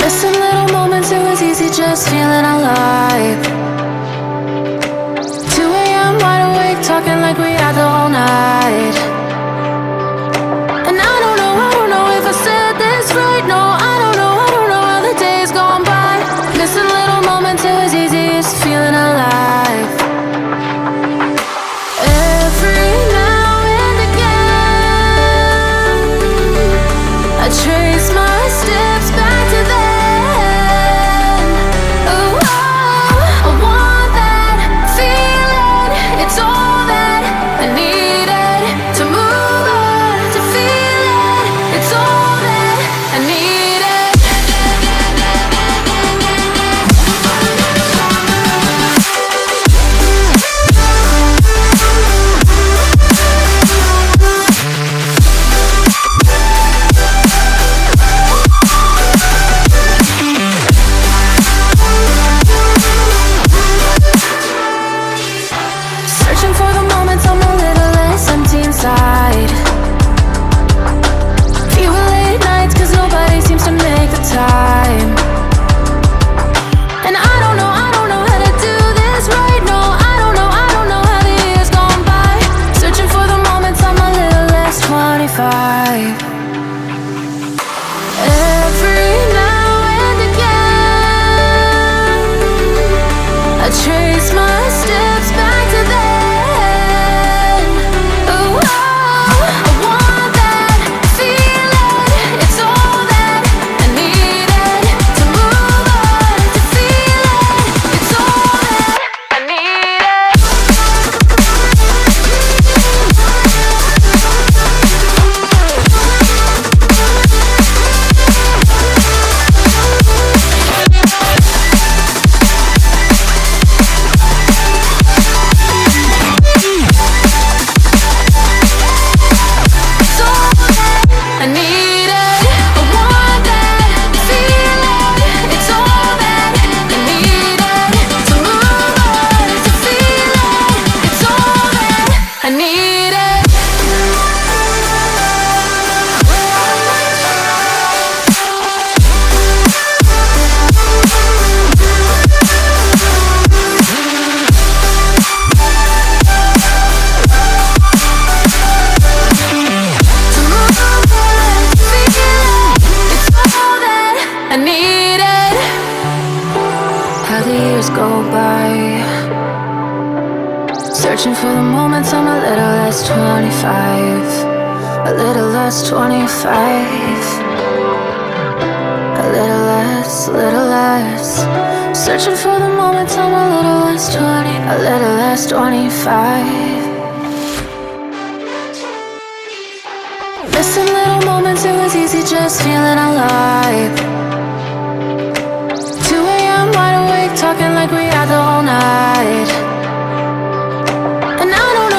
Missing little moments, it was easy just feeling alive. 2 a.m. wide awake, talking like we had the whole night. And I don't know if I said this right. No, I don't know how the days gone by. Missing little moments, it was easy just feeling alive. Every now and again, I trace my steps back to then. Oh, I want that feeling. It's all that I needed to move on, to feel it. It's all that I needed. Searching for the moments I'm a little less empty inside. Fewer late nights cause nobody seems to make the time. And I don't know how to do this right. No, I don't know how the years gone by. Searching for the moments I'm a little less 25. Every now and again, I trace my steps back to then. Oh, I want that feeling. It's all that I needed to move on, to feel it. It's all that I needed. It's all that I needed. I want that feeling. It's all that I needed to move on, to feel it. It's all that I needed. To move on, to feel it. It's all that I needed. How the years go by, searching for the moments I'm a little less 25. A little less 25. A little less. Searching for the moments I'm a little less 20. A little less 25. Missing little moments, it was easy just feeling alive. 2 a.m. wide awake, talking like we had the whole night. And I don't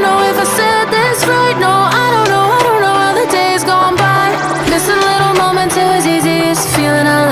know if I said this right. No, I don't know how the days gone by. Missing little moments, it was easy just feeling alive.